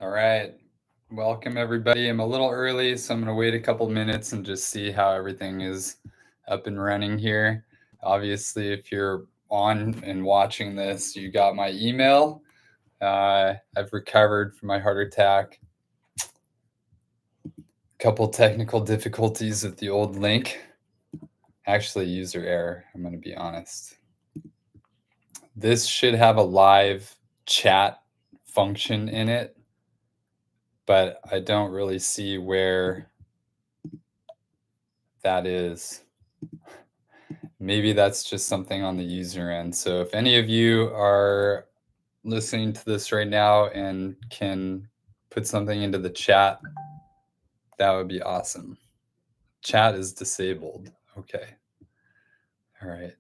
All right. Welcome, everybody. I'm a little early, so I'm going to wait a couple minutes and just see how everything is up and running here. Obviously, if you're on and watching this, you got my email. I've recovered from my heart attack. A couple technical difficulties with the old link. Actually, user error, I'm going to be honest. This should have a live chat function in it, but I don't really see where that is. Maybe that's just something on the user end. So if any of you are listening to this right now and can put something into the chat, that would be awesome. Chat is disabled. Okay. All right.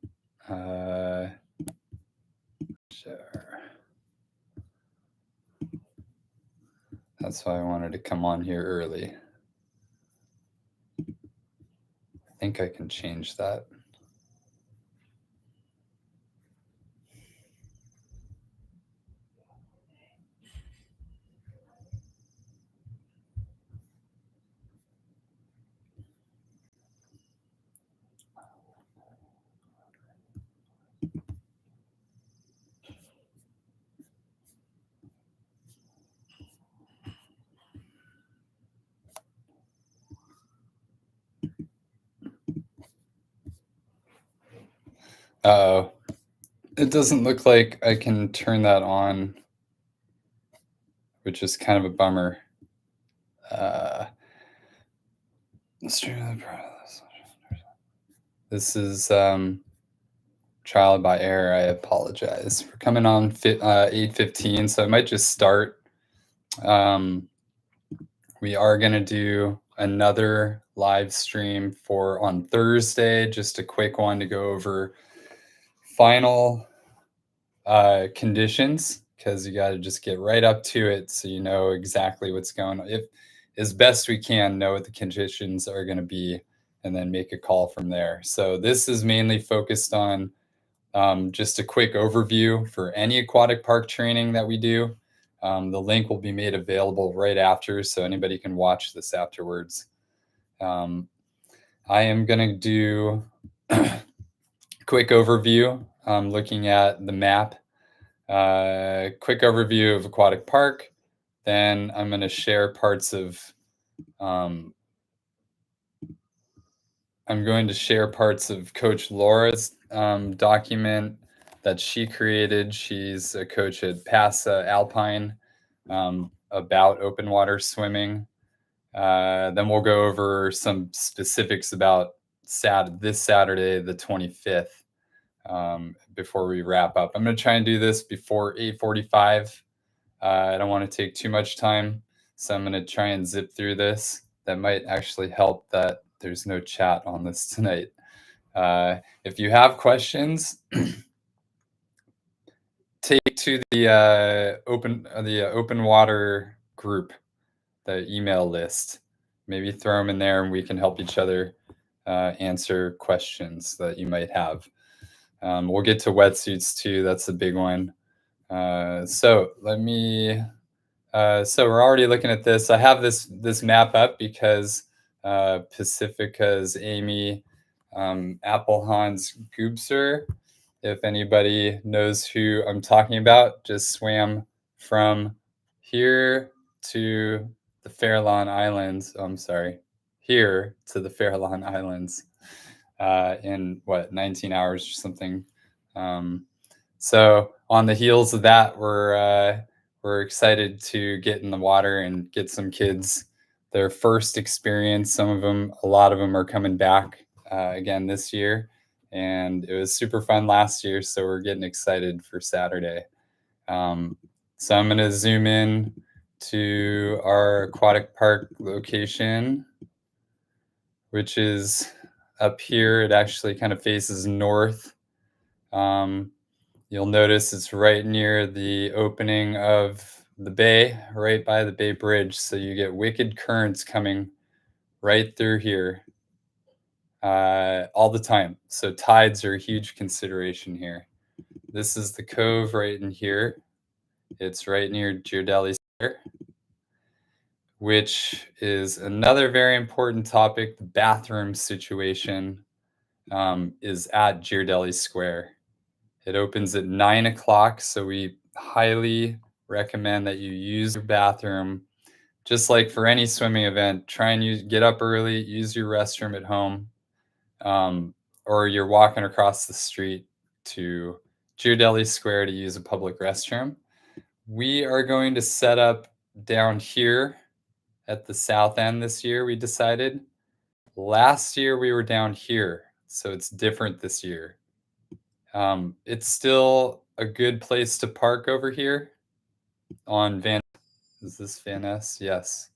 Sure. That's why I wanted to come on here early. I think I can change that. Uh-oh. It doesn't look like I can turn that on, which is kind of a bummer. This is trial by error. I apologize. We're coming on 8:15, so I might just start. We are going to do another live stream for on Thursday, just a quick one to go over final conditions, because you got to just get right up to it so you know exactly what's going on. If as best we can know what the conditions are going to be, and then make a call from there. So this is mainly focused on just a quick overview for any aquatic park training that we do. The link will be made available right after, so anybody can watch this afterwards. I am going to do a quick overview, looking at the map. Quick overview of aquatic park. Then I'm going to share parts of Coach Laura's document that she created. She's a coach at Passa Alpine, about open water swimming. Then we'll go over some specifics about this Saturday, the 25th, before we wrap up. I'm going to try and do this before 8:45. I don't want to take too much time, so I'm going to try and zip through this. That might actually help that there's no chat on this tonight. If you have questions, take to the open water group, the email list. Maybe throw them in there, and we can help each other answer questions that you might have. We'll get to wetsuits too. That's a big one. So we're already looking at this. I have this map up because Pacifica's Amy Appelhans Goobser, if anybody knows who I'm talking about, just swam from here to the Farallon Islands. Oh, I'm sorry, here to the Farallon Islands in 19 hours or something. So on the heels of that, we're excited to get in the water and get some kids their first experience. A lot of them are coming back again this year, and it was super fun last year, so we're getting excited for Saturday. So I'm going to zoom in to our aquatic park location, which is up here. It actually kind of faces north. You'll notice it's right near the opening of the bay, right by the Bay Bridge. So you get wicked currents coming right through here all the time. So tides are a huge consideration here. This is the cove right in here. It's right near Giardelli Square. which is another very important topic. The bathroom situation is at Ghirardelli Square. It opens at 9 o'clock, so we highly recommend that you use your bathroom. Just like for any swimming event, try and get up early, use your restroom at home, um, or you're walking across the street to Ghirardelli Square to use a public restroom. We are going to set up down here at the south end this year, we decided. Last year we were down here, so it's different this year. It's still a good place to park over here on Van. Is this Van Ness? Yes.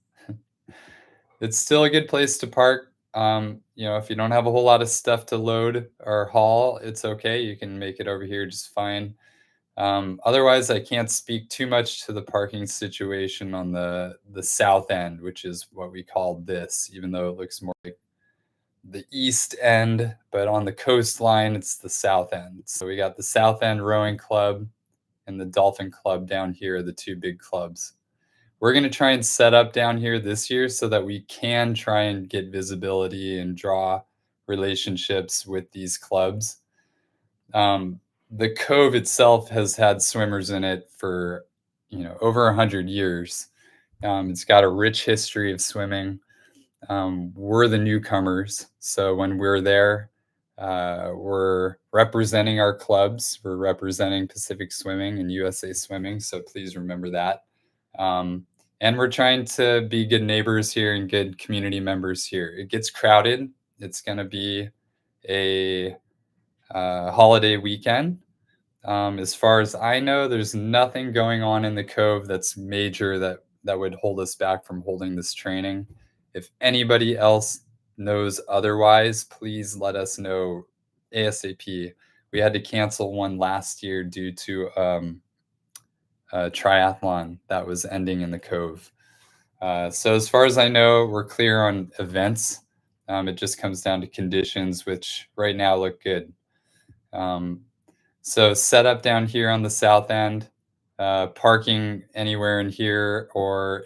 It's still a good place to park. If you don't have a whole lot of stuff to load or haul, it's okay. You can make it over here just fine. Otherwise, I can't speak too much to the parking situation on the south end, which is what we call this, even though it looks more like the east end, but on the coastline, it's the south end. So we got the South End Rowing Club and the Dolphin Club down here, the two big clubs. We're going to try and set up down here this year so that we can try and get visibility and draw relationships with these clubs. The cove itself has had swimmers in it for, over 100 years. It's got a rich history of swimming. We're the newcomers, so when we're there, we're representing our clubs. We're representing Pacific Swimming and USA Swimming, so please remember that. And we're trying to be good neighbors here and good community members here. It gets crowded. It's going to be a holiday weekend. As far as I know, there's nothing going on in the cove that's major that would hold us back from holding this training. If anybody else knows otherwise, please let us know ASAP. We had to cancel one last year due to a triathlon that was ending in the cove. So as far as I know, we're clear on events. It just comes down to conditions, which right now look good. So set up down here on the south end, parking anywhere in here or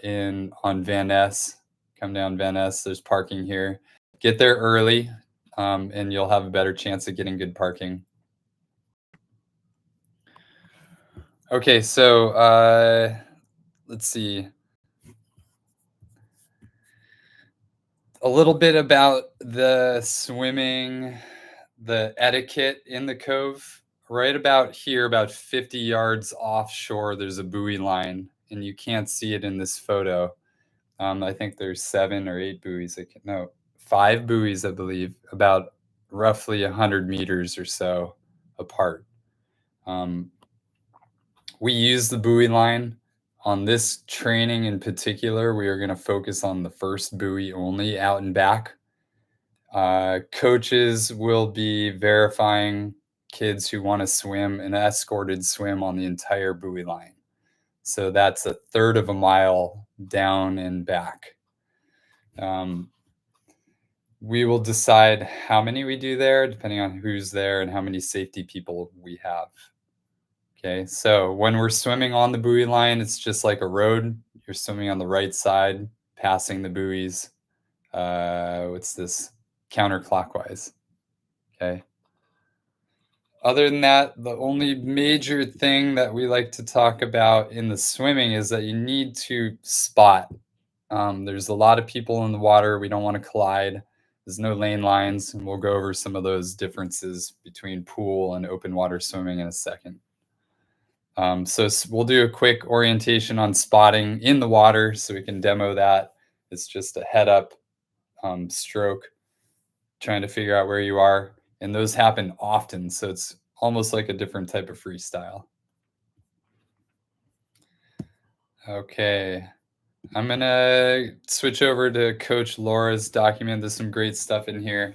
on Van Ness. Come down Van Ness, there's parking here. Get there early, and you'll have a better chance of getting good parking. Okay, so let's see. A little bit about the swimming, the etiquette in the cove. Right about here, about 50 yards offshore, there's a buoy line, and you can't see it in this photo. I think there's 7 or 8 buoys. No, 5 buoys, I believe, about roughly 100 meters or so apart. We use the buoy line. On this training in particular, we are going to focus on the first buoy only out and back. Coaches will be verifying kids who want to swim an escorted swim on the entire buoy line. So that's a third of a mile down and back. We will decide how many we do there, depending on who's there and how many safety people we have. Okay, so when we're swimming on the buoy line, it's just like a road. You're swimming on the right side, passing the buoys. What's this? Counterclockwise. Okay. Other than that, the only major thing that we like to talk about in the swimming is that you need to spot. There's a lot of people in the water. We don't want to collide. There's no lane lines, and we'll go over some of those differences between pool and open water swimming in a second. So we'll do a quick orientation on spotting in the water so we can demo that. It's just a head up stroke, trying to figure out where you are. And those happen often, so it's almost like a different type of freestyle. Okay, I'm gonna switch over to Coach Laura's document. There's some great stuff in here.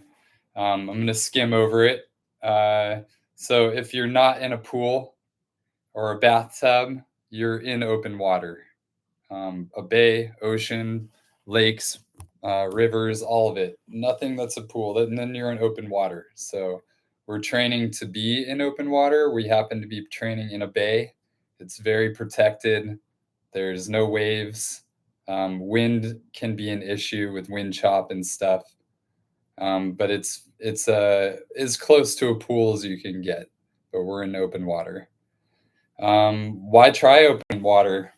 I'm gonna skim over it. So if you're not in a pool or a bathtub, you're in open water. A bay, ocean, lakes, rivers, all of it. Nothing that's a pool. And then you're in open water. So we're training to be in open water. We happen to be training in a bay. It's very protected. There's no waves. Wind can be an issue with wind chop and stuff, but it's as close to a pool as you can get. But we're in open water. Why try open water?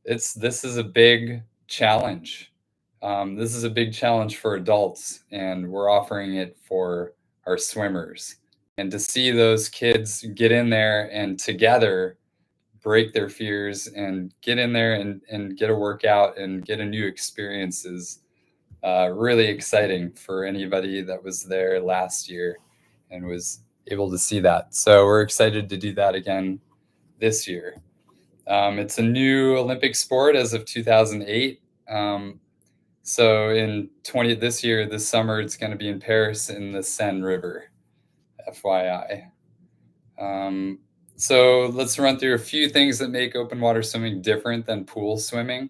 This is a big challenge. This is a big challenge for adults, and we're offering it for our swimmers. And to see those kids get in there and together break their fears and get in there and get a workout and get a new experience is really exciting for anybody that was there last year and was able to see that. So we're excited to do that again this year. It's a new Olympic sport as of 2008. So in this summer, it's going to be in Paris in the Seine River, FYI. So let's run through a few things that make open water swimming different than pool swimming.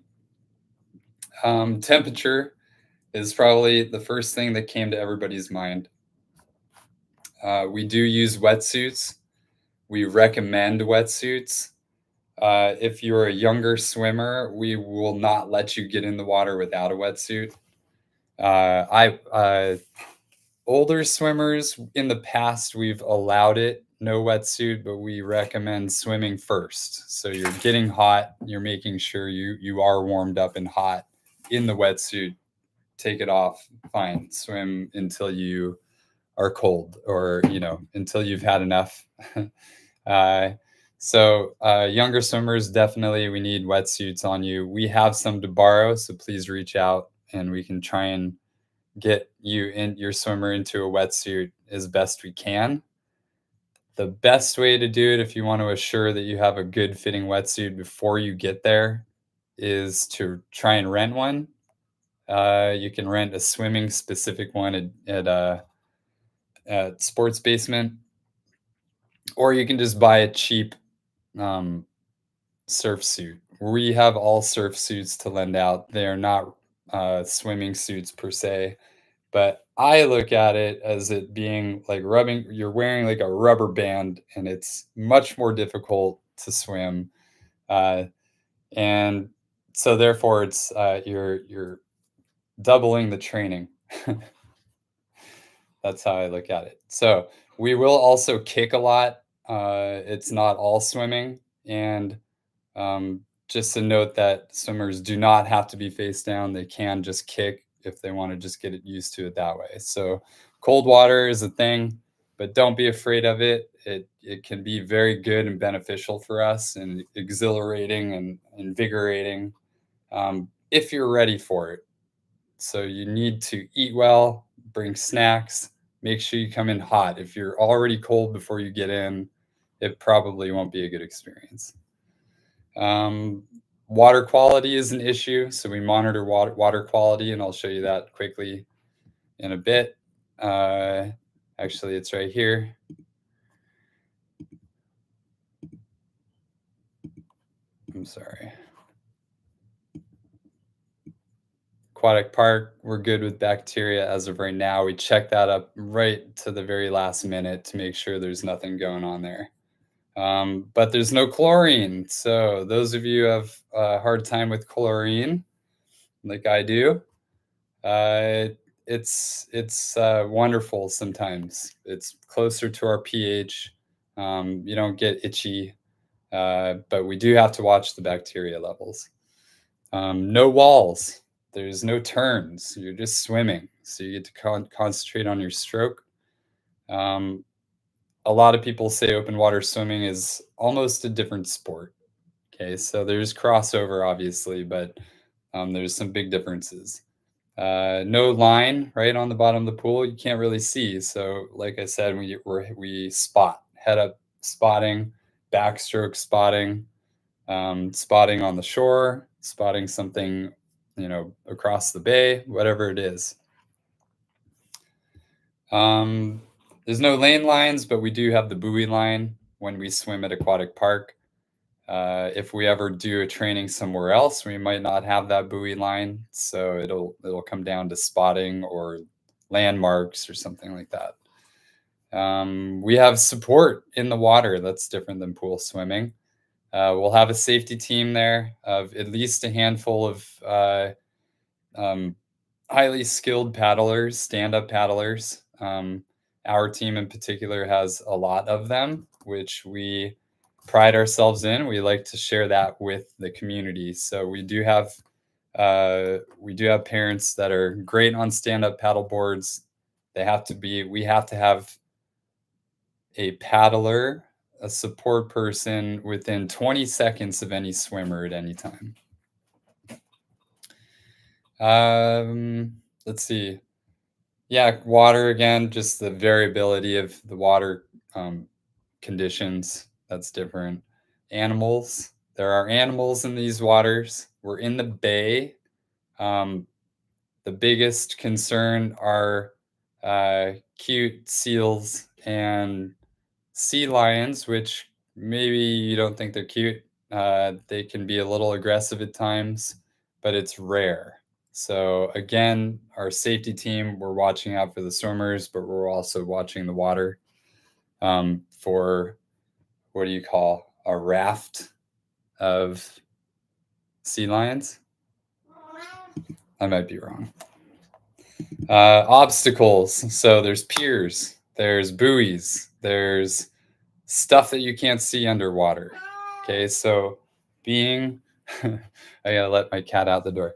Temperature is probably the first thing that came to everybody's mind. We do use wetsuits. We recommend wetsuits. If you're a younger swimmer, we will not let you get in the water without a wetsuit. Older swimmers, in the past, we've allowed it, no wetsuit, but we recommend swimming first. So you're getting hot, you're making sure you are warmed up and hot in the wetsuit. Take it off, fine. Swim until you are cold, or until you've had enough. Younger swimmers, definitely we need wetsuits on you. We have some to borrow, so please reach out and we can try and get your swimmer into a wetsuit as best we can. The best way to do it, if you want to assure that you have a good fitting wetsuit before you get there, is to try and rent one. You can rent a swimming specific one at Sports Basement, or you can just buy a cheap surf suit. We have all surf suits to lend out. They are not swimming suits per se, but I look at it as it being like you're wearing like a rubber band, and it's much more difficult to swim. And so therefore it's you're doubling the training. That's how I look at it. So we will also kick a lot. It's not all swimming. And just to note that swimmers do not have to be face down. They can just kick if they want to just get used to it that way. So cold water is a thing, but don't be afraid of it. It can be very good and beneficial for us, and exhilarating and invigorating, if you're ready for it. So you need to eat well, bring snacks, make sure you come in hot. If you're already cold before you get in, it probably won't be a good experience. Water quality is an issue, so we monitor water quality, and I'll show you that quickly in a bit. Actually, it's right here. I'm sorry. Aquatic Park, we're good with bacteria as of right now. We check that up right to the very last minute to make sure there's nothing going on there. But there's no chlorine. So those of you who have a hard time with chlorine, like I do, it's wonderful sometimes. It's closer to our pH. You don't get itchy, but we do have to watch the bacteria levels. No walls. There's no turns. You're just swimming. So you get to concentrate on your stroke. A lot of people say open water swimming is almost a different sport. Okay, so there's crossover, obviously, but there's some big differences. No line right on the bottom of the pool. You can't really see. So, like I said, we spot, head up spotting, backstroke spotting, spotting on the shore, spotting something, across the bay, whatever it is. There's no lane lines, but we do have the buoy line when we swim at Aquatic Park. If we ever do a training somewhere else, we might not have that buoy line, so it'll come down to spotting or landmarks or something like that. We have support in the water. That's different than pool swimming. We'll have a safety team there of at least a handful of um, highly skilled paddlers, stand-up paddlers. Our team in particular has a lot of them, which we pride ourselves in. We like to share that with the community. So we do have parents that are great on stand-up paddle boards. We have to have a paddler, a support person within 20 seconds of any swimmer at any time. Let's see. Yeah, water again, just the variability of the water conditions. That's different. Animals. There are animals in these waters. We're in the bay. Um, the biggest concern are cute seals and sea lions, which maybe you don't think they're cute. They can be a little aggressive at times, but it's rare. So again, our safety team, we're watching out for the swimmers, but we're also watching the water for what do you call a raft of sea lions? I might be wrong. Obstacles. So there's piers, there's buoys, there's stuff that you can't see underwater. Okay, so being, I gotta let my cat out the door.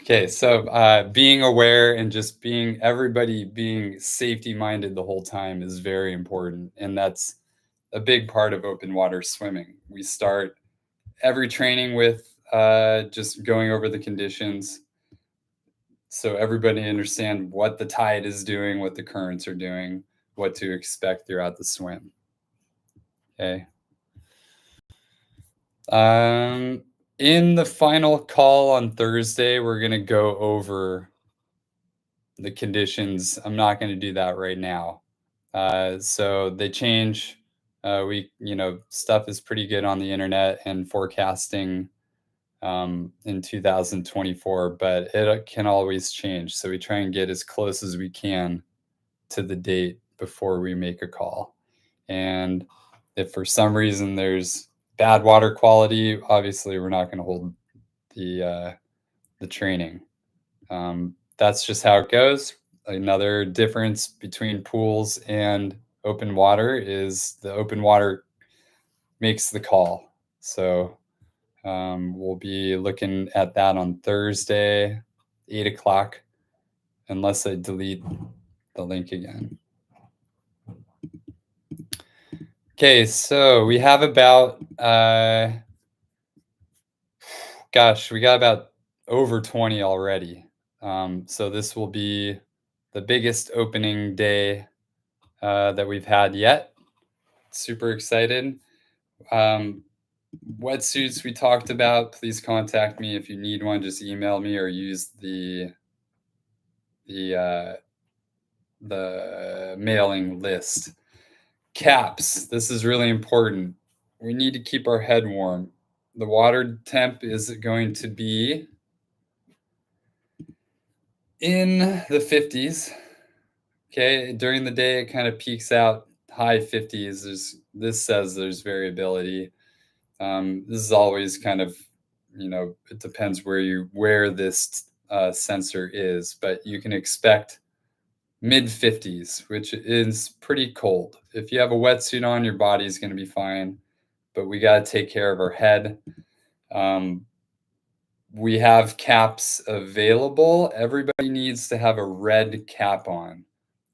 Okay, so being aware and just everybody being safety minded the whole time is very important. And that's a big part of open water swimming. We start every training with just going over the conditions so everybody understand what the tide is doing, what the currents are doing, what to expect throughout the swim. Okay. In the final call on Thursday, we're going to go over the conditions. I'm not going to do that right now. So they change. Stuff is pretty good on the internet and forecasting in 2024, but it can always change. So we try and get as close as we can to the date before we make a call. And if for some reason there's bad water quality, obviously we're not going to hold the training. That's just how it goes. Another difference between pools and open water is the open water makes the call. So we'll be looking at that on Thursday, 8 o'clock, unless I delete the link again. Okay, so we have about, we got about over 20 already. So this will be the biggest opening day that we've had yet. Super excited. Wetsuits we talked about. Please contact me if you need one. Just email me or use the mailing list. Caps. This is really important. We need to keep our head warm. The water temp is going to be in the 50s. Okay, during the day it kind of peaks out high 50s. This says there's variability. This is always kind of, it depends where this sensor is, but you can expect mid 50s, which is pretty cold. If you have a wetsuit on, your body's going to be fine, but we got to take care of our head. We have caps available. Everybody needs to have a red cap on.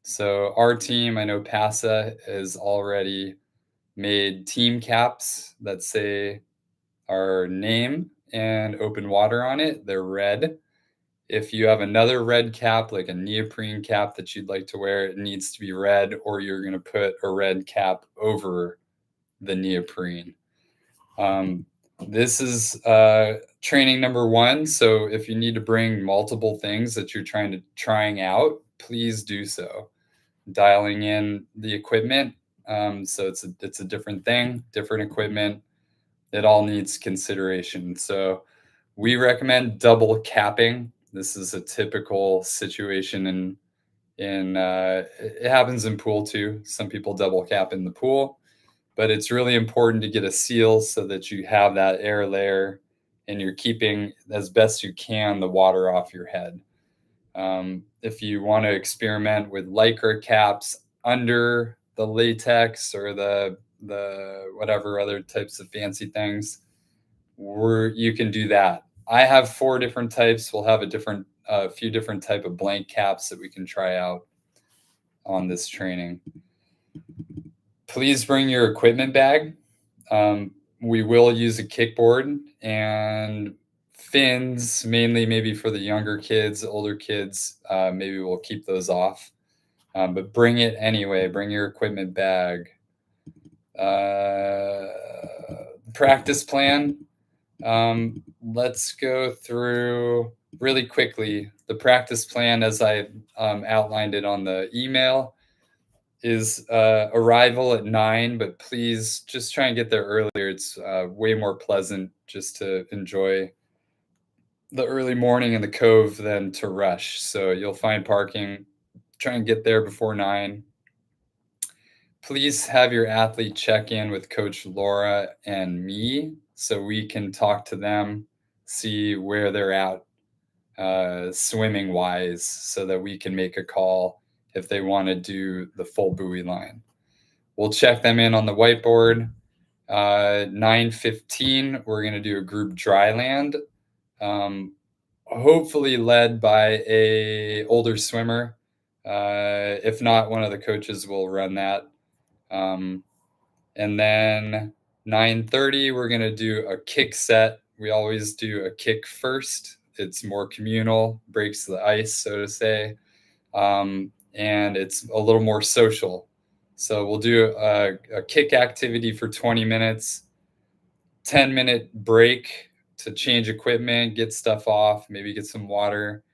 So our team, I know PASA has already made team caps that say our name and open water on it. They're red. If you have another red cap, like a neoprene cap that you'd like to wear, it needs to be red, or you're going to put a red cap over the neoprene. This is training number 1. So if you need to bring multiple things that you're trying out, please do so. Dialing in the equipment. So it's a different thing, different equipment. It all needs consideration. So we recommend double capping. This is a typical situation And it happens in pool too. Some people double cap in the pool, but it's really important to get a seal so that you have that air layer and you're keeping as best you can the water off your head. If you want to experiment with lycra caps under the latex or the whatever other types of fancy things, you can do that. I have 4 different types. We'll have a few different type of blank caps that we can try out on this training. Please bring your equipment bag. We will use a kickboard and fins, mainly maybe for the younger kids. Older kids, maybe we'll keep those off. But bring it anyway. Bring your equipment bag. Practice plan. Let's go through really quickly. The practice plan, as I outlined it on the email, is arrival at 9, but please just try and get there earlier. It's way more pleasant just to enjoy the early morning in the cove than to rush. So you'll find parking. Try and get there before 9. Please have your athlete check in with Coach Laura and me so we can talk to them, see where they're at swimming wise, so that we can make a call if they want to do the full buoy line. We'll check them in on the whiteboard. 9:15, we're going to do a group dryland, hopefully led by a older swimmer. If not, one of the coaches will run that. And then 9:30, we're going to do a kick set. We always do a kick first. It's more communal, breaks the ice, so to say. And it's a little more social. So we'll do a kick activity for 20 minutes, 10-minute break to change equipment, get stuff off, maybe get some water.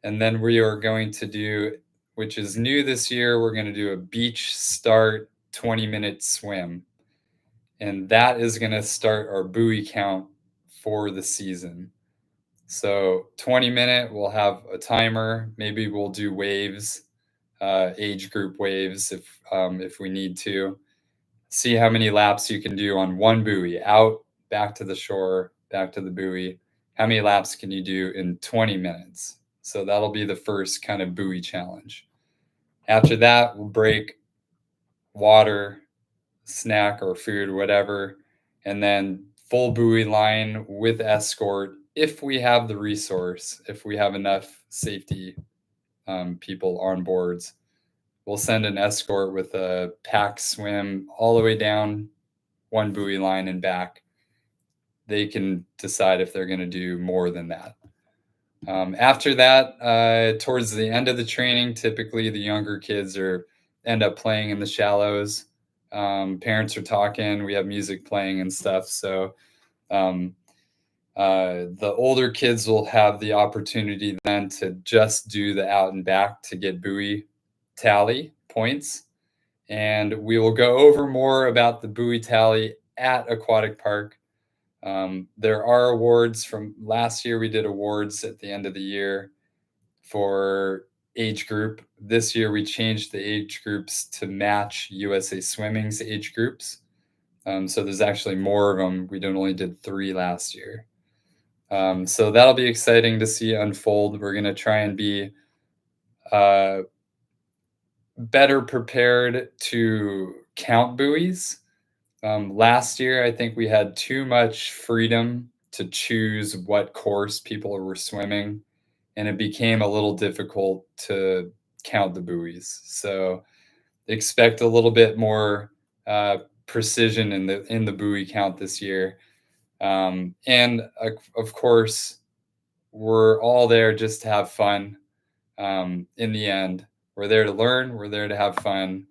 And then we are going to do, which is new this year, we're going to do a beach start 20-minute swim. And that is going to start our buoy count for the season. So 20-minute, we'll have a timer. Maybe we'll do waves, age group waves if we need to. See how many laps you can do on one buoy, out, back to the shore, back to the buoy. How many laps can you do in 20 minutes? So that'll be the first kind of buoy challenge. After that, we'll break, water, snack or food, whatever, and then full buoy line with escort if we have the resource, if we have enough safety people on boards. We'll send an escort with a pack swim all the way down one buoy line and back. They can decide if they're going to do more than that. After that, towards the end of the training, typically the younger kids end up playing in the shallows. Parents are talking, we have music playing and stuff. So the older kids will have the opportunity then to just do the out and back to get buoy tally points. And we will go over more about the buoy tally at Aquatic Park. There are awards from last year. We did awards at the end of the year for age group. This year we changed the age groups to match USA Swimming's age groups. So there's actually more of them. We only did 3 last year. So that'll be exciting to see unfold. We're going to try and be better prepared to count buoys. Last year, I think we had too much freedom to choose what course people were swimming, and it became a little difficult to count the buoys. So expect a little bit more precision in the buoy count this year. And of course, we're all there just to have fun. In the end, we're there to learn. We're there to have fun.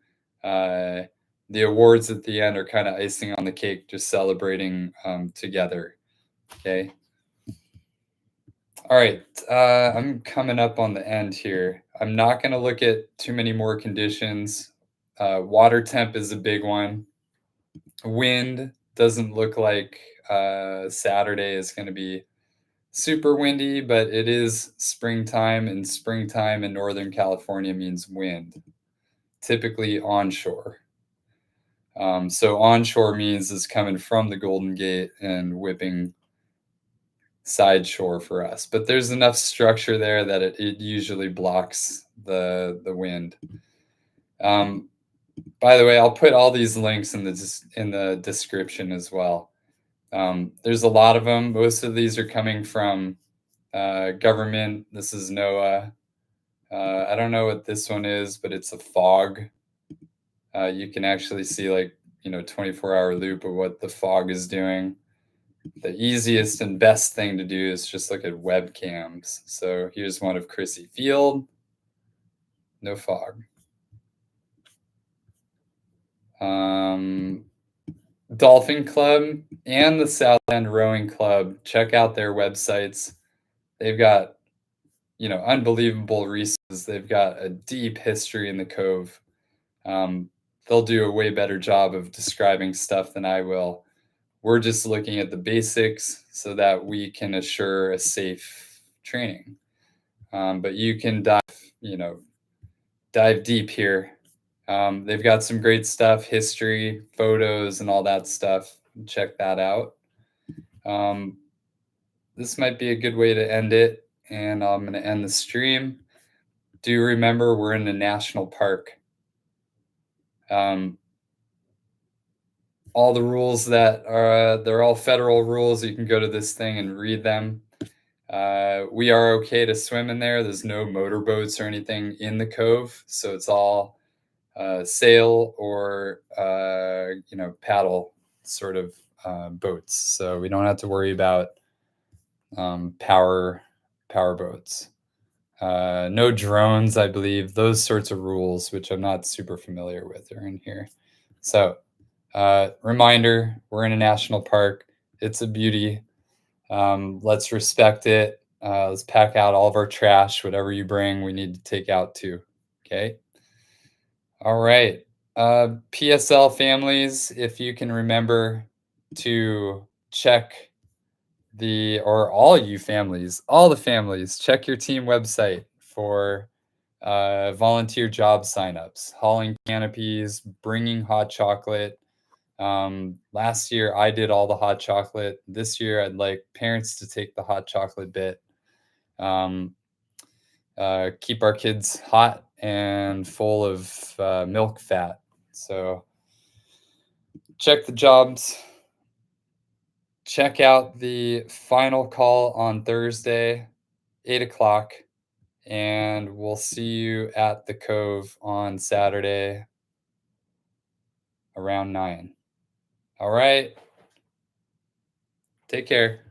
The awards at the end are kind of icing on the cake, just celebrating together. Okay. All right. I'm coming up on the end here. I'm not going to look at too many more conditions. Water temp is a big one. Wind doesn't look like Saturday is going to be super windy, but it is springtime, and springtime in Northern California means wind, typically onshore. So onshore means it's coming from the Golden Gate and whipping side shore for us. But there's enough structure there that it usually blocks the wind. By the way, I'll put all these links in the description as well. There's a lot of them. Most of these are coming from government. This is NOAA. I don't know what this one is, but it's a fog. You can actually see 24-hour loop of what the fog is doing. The easiest and best thing to do is just look at webcams. So here's one of Chrissy Field. No fog. Dolphin Club and the Southland Rowing Club. Check out their websites. They've got, unbelievable resources. They've got a deep history in the Cove. They'll do a way better job of describing stuff than I will. We're just looking at the basics so that we can assure a safe training. But you can dive deep here. They've got some great stuff, history, photos, and all that stuff. Check that out. This might be a good way to end it, and I'm going to end the stream. Do remember we're in a national park. All the rules that are, they're all federal rules. You can go to this thing and read them. We are okay to swim in there. There's no motorboats or anything in the cove. So it's all sail or, paddle sort of boats. So we don't have to worry about power boats. No drones, I believe. Those sorts of rules, which I'm not super familiar with, are in here. So reminder, we're in a national park. It's a beauty. Let's respect it. Let's pack out all of our trash. Whatever you bring, we need to take out too. Okay. All right. PSL families, if you can remember to check or all you families, all the families, check your team website for volunteer job signups, hauling canopies, bringing hot chocolate. Last year I did all the hot chocolate. This year I'd like parents to take the hot chocolate bit. Keep our kids hot and full of milk fat. So check the jobs. Check out the final call on Thursday, 8 o'clock. And we'll see you at the Cove on Saturday around 9. All right. Take care.